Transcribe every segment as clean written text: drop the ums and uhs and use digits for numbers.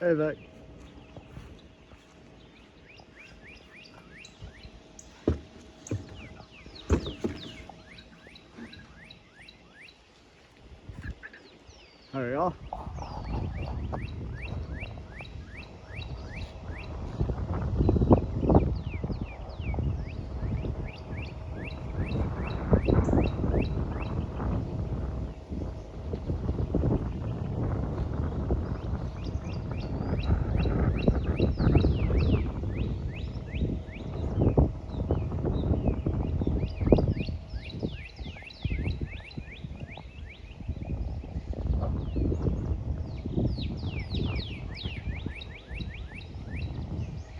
Hey, Beck. There you go.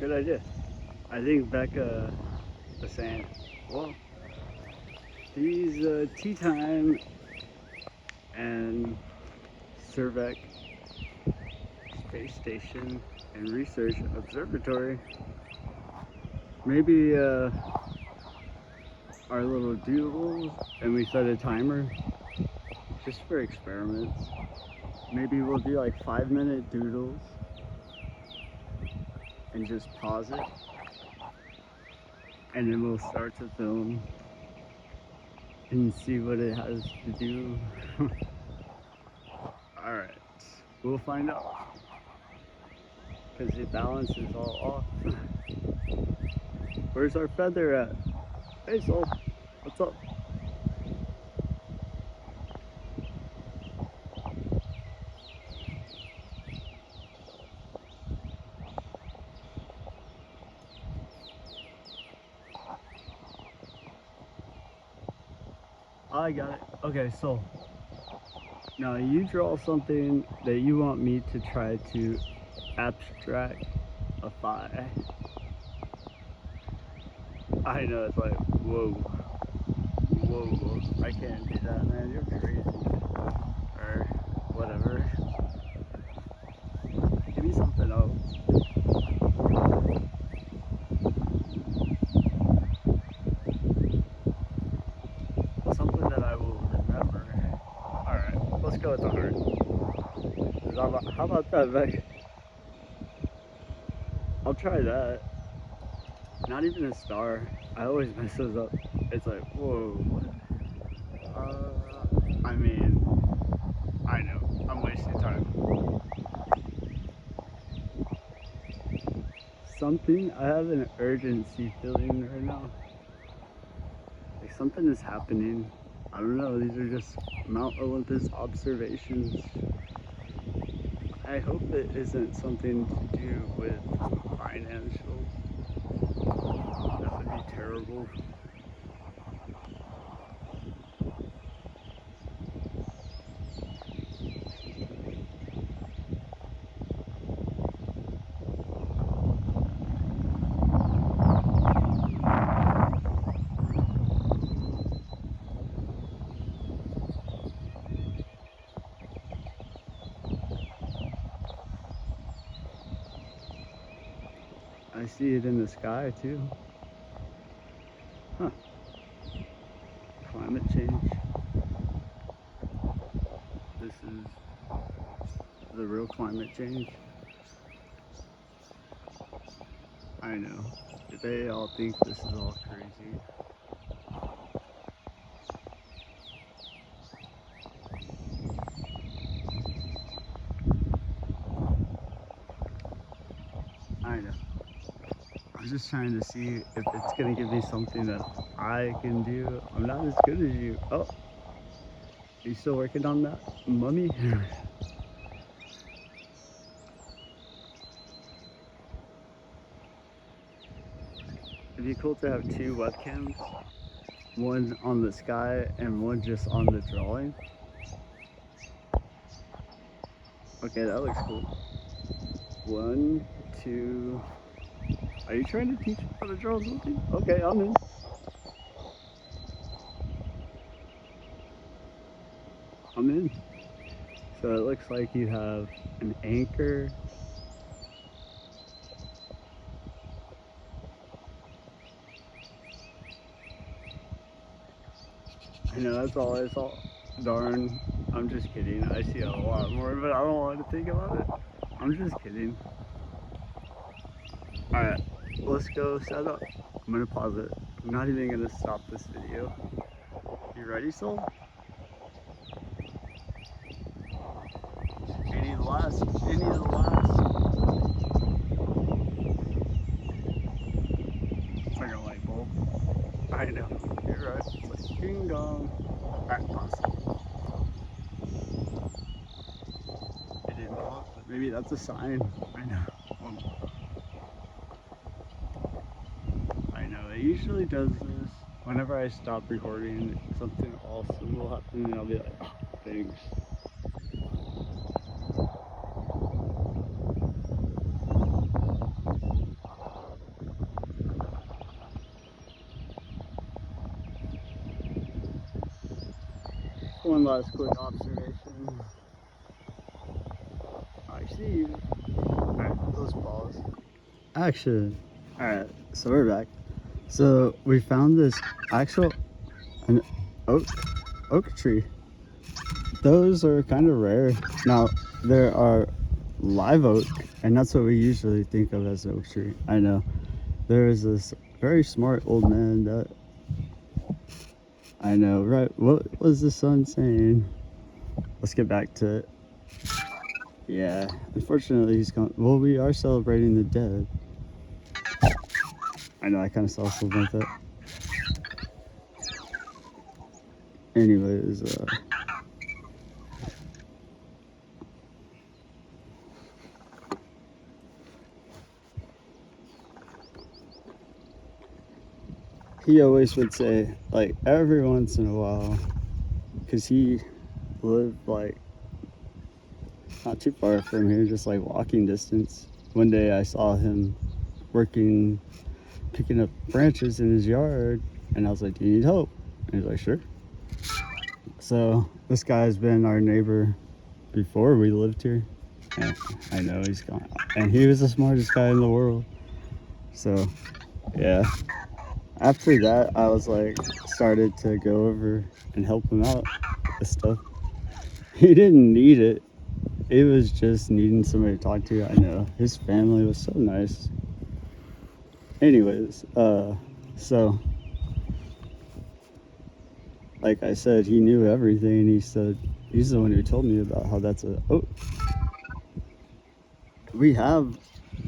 Good idea. I think Becca was saying, well, these tea time and Cervec Space Station and Research Observatory, maybe our little doodles, and we set a timer just for experiments. Maybe we'll do like 5-minute doodles and just pause it, and then we'll start to film and see what it has to do. Alright, we'll find out. Because the balance is all off. Where's our feather at? Hey Soul, what's up? I got it. Okay, so now you draw something that you want me to try to abstractify. I know, it's like, whoa, whoa, I can't do that, man, you're crazy. Or whatever. Give me something else. Something that I will remember. Alright, let's go with the heart. How about that, Beck? I'll try that. Not even a star. I always mess those up. It's like, whoa. I mean, I know. I'm wasting time. Something, I have an urgency feeling right now. Like something is happening. I don't know. These are just Mount Olympus observations. I hope it isn't something to do with financials. That would be terrible. I see it in the sky too. Huh. Climate change. This is the real climate change. I know. They all think this is all crazy. I know. I'm just trying to see if it's gonna give me something that I can do. I'm not as good as you. Oh, are you still working on that, mummy? It'd be cool to have two webcams, one on the sky and one just on the drawing. Okay, that looks cool. 1, 2. Are you trying to teach me how to draw something? Okay, I'm in. I'm in. So it looks like you have an anchor. I know that's all I saw. Darn. I'm just kidding. I see a lot more, but I don't want to think about it. I'm just kidding. Alright, let's go set up. I'm gonna pause it. I'm not even gonna stop this video. You ready, Soul? Any last? Any last? It's like a light bulb. I know. You're right. It's like ding dong. Alright, pause. It didn't pause. Maybe that's a sign. I know. I know. It usually does this. Whenever I stop recording, something awesome will happen and I'll be like, oh, thanks. One last quick observation. I see you. Alright, those balls. Action. Alright, so we're back. So we found this an oak tree. Those are kind of rare. Now there are live oak, and that's what we usually think of as an oak tree. I know. There is this very smart old man that I know, right? What was the son saying? Let's get back to it. Yeah, unfortunately he's gone. Well, we are celebrating the dead. I know, I kind of saw something like that. Anyways, he always would say, like, every once in a while, because he lived, like, not too far from here, just, like, walking distance. One day I saw him working, picking up branches in his yard, and I was like, do you need help? And he's like, sure. So, this guy's been our neighbor before we lived here. And I know he's gone. And he was the smartest guy in the world. So, yeah. After that, I was like, started to go over and help him out with stuff. He didn't need it. It was just needing somebody to talk to. I know. His family was so nice. Anyways, so, like I said, he knew everything. He said, he's the one who told me about how that's a oak. We have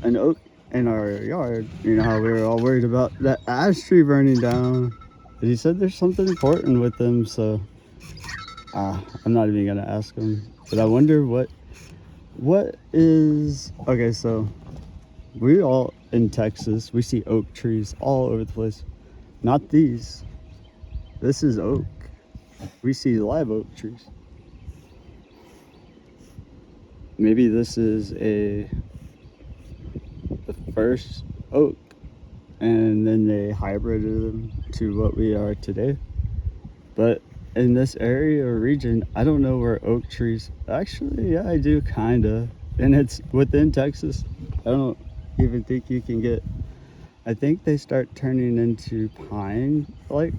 an oak in our yard. You know how we were all worried about that ash tree burning down. But he said there's something important with them, so I'm not even gonna ask him. But I wonder what is okay. So we all in Texas, we see oak trees all over the place. Not these. This is oak. We see live oak trees. Maybe this is the first oak, and then they hybrided them to what we are today. But in this area or region, I don't know where oak trees. Actually, yeah, I do kinda, and it's within Texas. I don't even think you can get. I think they start turning into pine, like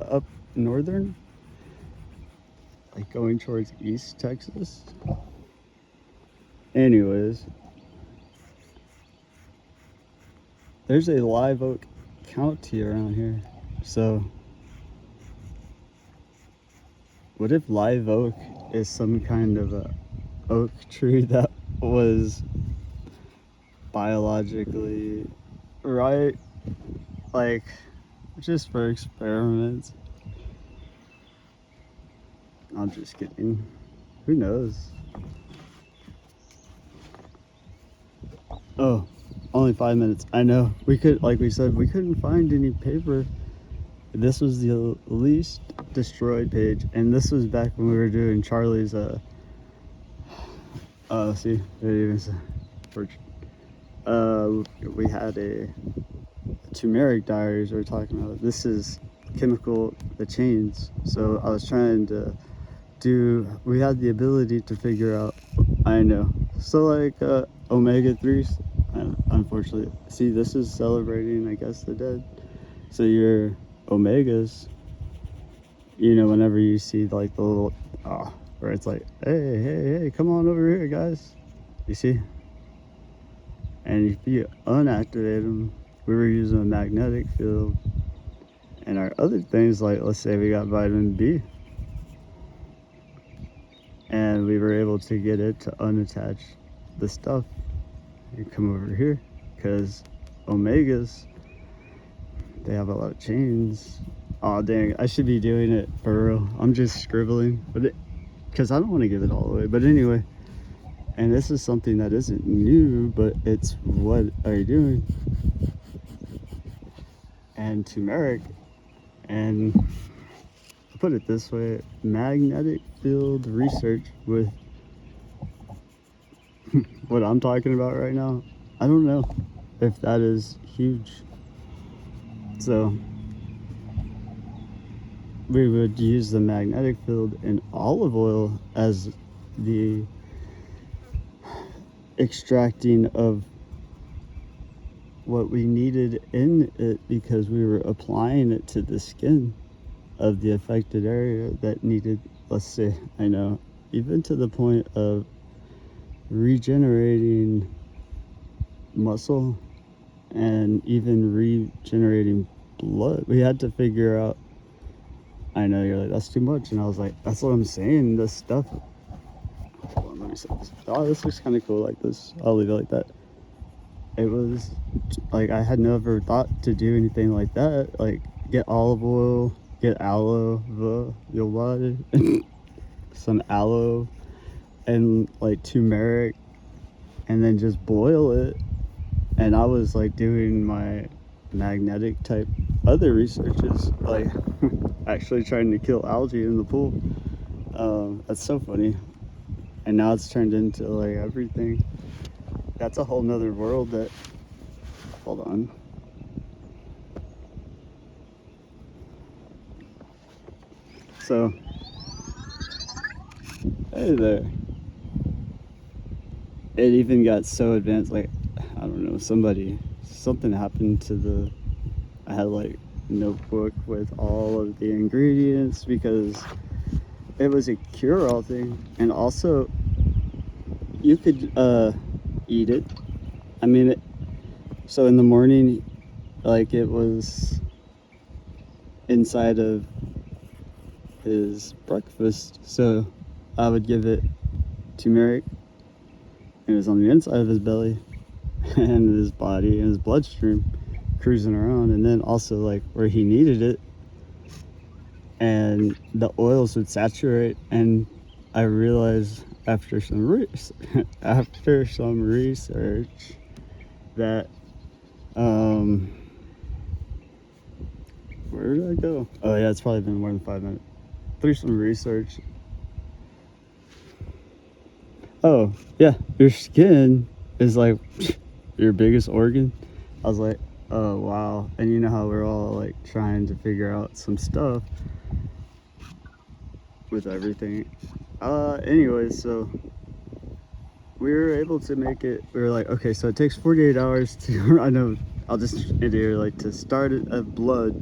up northern, like going towards East Texas. Anyways, there's a live oak county around here. So, what if live oak is some kind of a oak tree that was biologically right, like just for experiments? I'm just kidding. Who knows? Oh, only 5 minutes. I know. We could, like we said, we couldn't find any paper. This was the least destroyed page, and this was back when we were doing Charlie's see, we had a turmeric diaries we were talking about. This is chemical, the chains. So I was trying to we had the ability to figure out, I know. So like omega-3s, unfortunately. See, this is celebrating, I guess, the dead. So your omegas, you know, whenever you see like the little, where it's like, hey, come on over here, guys. You see? And if you unactivate them, we were using a magnetic field. And our other things, like let's say we got vitamin B, and we were able to get it to unattach the stuff and come over here, because omegas, they have a lot of chains. Oh dang, I should be doing it for real. I'm just scribbling, but because I don't want to give it all away. But anyway, and this is something that isn't new, but it's what are you doing? And turmeric, and I'll put it this way, magnetic field research with what I'm talking about right now, I don't know if that is huge. So we would use the magnetic field in olive oil as the extracting of what we needed in it, because we were applying it to the skin of the affected area that needed, let's say, I know, even to the point of regenerating muscle and even regenerating blood. We had to figure out, I know you're like, that's too much, and I was like, that's what I'm saying, this stuff. Hold on, let me see this. Oh, this looks kind of cool like this. I'll leave it like that. It was like, I had never thought to do anything like that, like get olive oil, get aloe vera, some aloe, and like turmeric, and then just boil it. And I was like doing my magnetic type other researches, like actually trying to kill algae in the pool. That's so funny. And now it's turned into like everything. That's a whole nother world that, hold on. So, hey there. It even got so advanced, like, I don't know, something happened to the, I had like notebook with all of the ingredients, because it was a cure-all thing. And also you could eat it. I mean, so in the morning, like, it was inside of his breakfast, so I would give it turmeric. It was on the inside of his belly and his body and his bloodstream, cruising around. And then also like where he needed it, and the oils would saturate. And I realized after some research that where did I go? Oh yeah, it's probably been more than 5 minutes. Through some research, oh yeah, your skin is like your biggest organ. I was like, oh wow. And you know how we're all like trying to figure out some stuff with everything. Anyways, so we were able to make it. We were like, okay, so it takes 48 hours to, I know, I'll just end here, like, to start it at blood.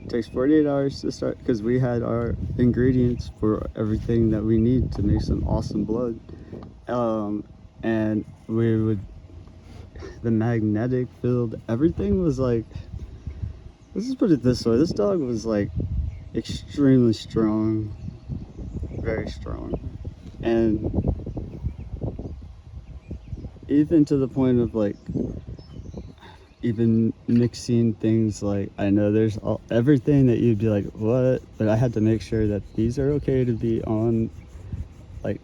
It takes 48 hours to start, because we had our ingredients for everything that we need to make some awesome blood. And we would, the magnetic field, everything was like, let's just put it this way, this dog was like extremely strong, very strong. And even to the point of like even mixing things, like, I know there's everything that you'd be like, what? But I had to make sure that these are okay to be on like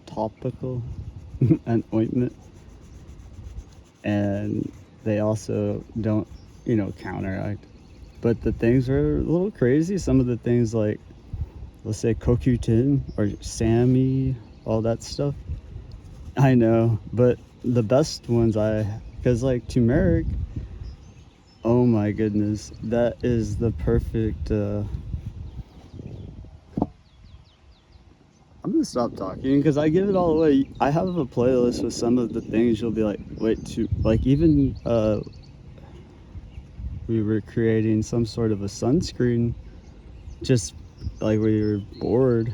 topical and ointment, and they also don't, you know, counteract. But the things are a little crazy. Some of the things, like, let's say CoQ10 or SAMe, all that stuff, I know. But the best ones, because like turmeric, oh my goodness, that is the perfect I'm gonna stop talking because I give it all away. I have a playlist with some of the things you'll be like, wait, like, even we were creating some sort of a sunscreen, just like we were bored,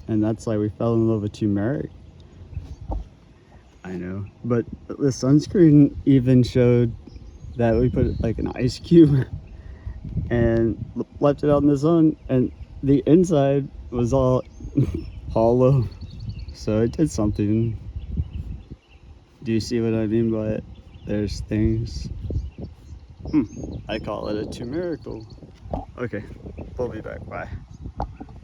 and that's like we fell in love with turmeric. I know, but the sunscreen even showed that we put like an ice cube and left it out in the sun, and the inside was all hollow, so it did something. Do you see what I mean by it? There's things. I call it a miracle. Okay, we'll be back. Bye.